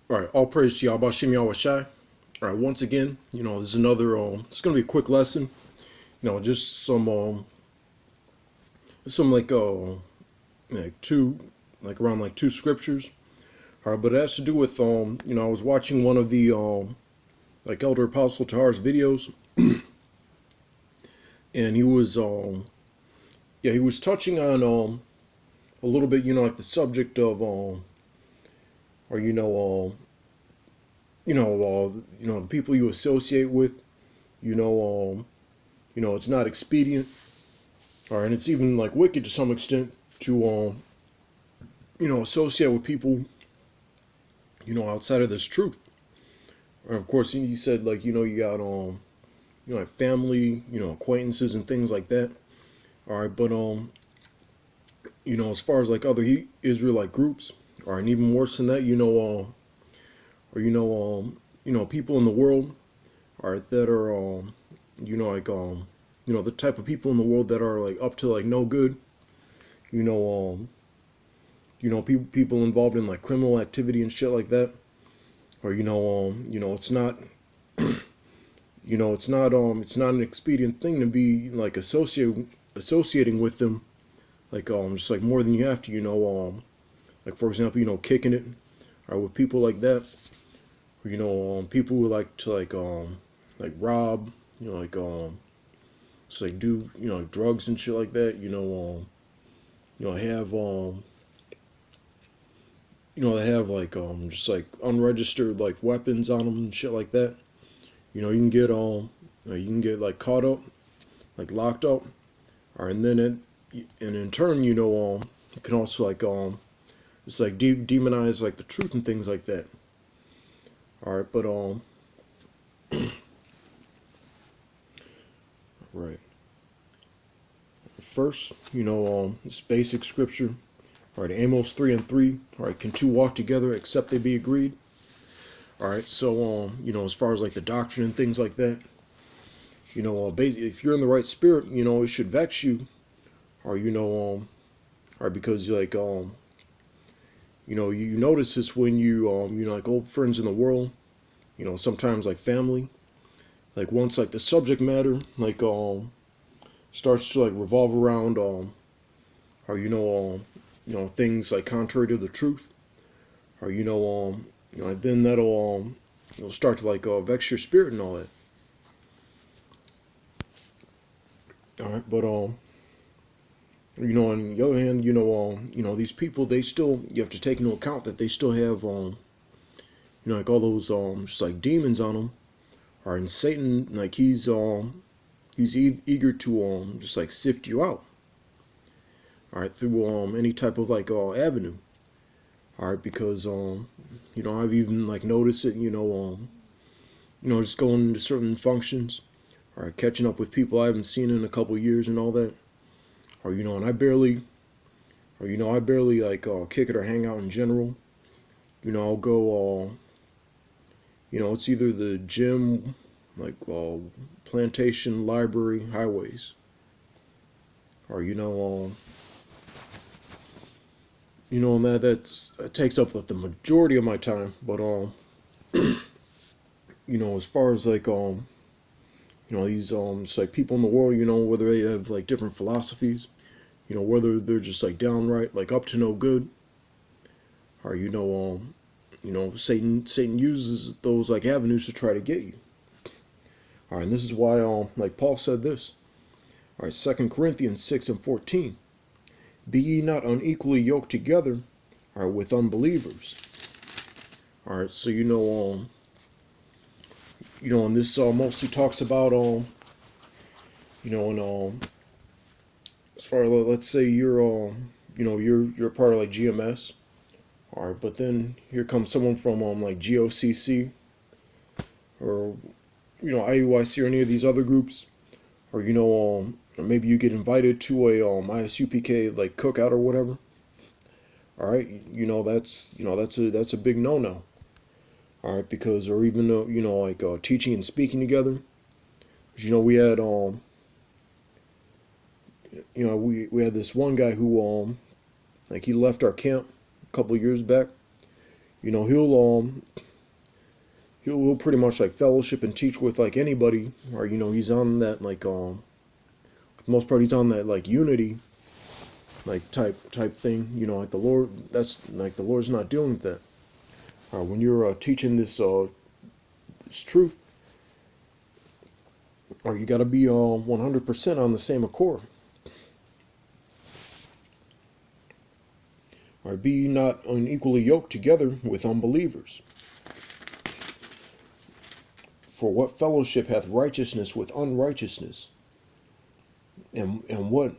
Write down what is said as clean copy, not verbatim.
All right, all praise to Yahweh Shem Yahweh Shai. All right, once again, this is another. It's gonna be a quick lesson. Just some like two, like around like two scriptures. All right, but it has to do with I was watching one of the like Elder Apostle Tahar's videos, and he was touching on a little bit, like the subject of or the people you associate with, you know it's not expedient. All right, and it's even like wicked to some extent to associate with people outside of this truth. And of course, he said like you got like family, acquaintances and things like that. All right, but as far as like other Israelite groups, all right, and even worse than that, or people in the world, all right, that are like the type of people in the world that are like up to like no good, you know people involved in like criminal activity and shit like that, or it's not it's not an expedient thing to be like associating with them, like just like more than you have to, like for example, kicking it, or with people like that, or people who like to like rob, just like do like drugs and shit like that, have they have like just like unregistered like weapons on them and shit like that. You can get like caught up, like locked up, or and then and in turn, it can also like just like demonize like the truth and things like that. All right, but right. First, this basic scripture. All right, Amos 3:3. All right, can two walk together except they be agreed? All right, so as far as like the doctrine and things like that, basically, if you're in the right spirit, it should vex you, or or because like you notice this when like old friends in the world, sometimes like family, like once like the subject matter like starts to like revolve around or things like contrary to the truth, or then that'll start to like vex your spirit and all that. All right, but on the other hand, these people, they still, you have to take into account that they still have like all those just like demons on them. All right, and Satan, like he's eager to just like sift you out. All right, through any type of like avenue. All right, because I've even like noticed it, just going to certain functions, all right, catching up with people I haven't seen in a couple of years and all that, or and I barely like kick it or hang out in general. I'll go it's either the gym, like plantation, library, highways, or and that takes up like the majority of my time. But as far as like these it's like people in the world, whether they have like different philosophies, whether they're just like downright like up to no good, or Satan uses those like avenues to try to get you. All right, and this is why like Paul said this. All right, 2 Corinthians 6:14. Be ye not unequally yoked together, all right, with unbelievers. All right, so and this mostly talks about and as far as let's say you're you're a part of like GMS. All right, but then here comes someone from like GOCC, or IUIC, or any of these other groups, or or maybe you get invited to a ISUPK like cookout or whatever. All right, that's a big no-no. All right, because or even though like teaching and speaking together. We had we had this one guy who like he left our camp a couple years back. you know, he'll pretty much like fellowship and teach with like anybody, or you know, he's on that like for the most part he's on that like unity like type thing. You know, like the Lord, that's like the Lord's not dealing with that. When you're teaching this truth, or you got to be 100% on the same accord. Or be ye not unequally yoked together with unbelievers. For what fellowship hath righteousness with unrighteousness? And what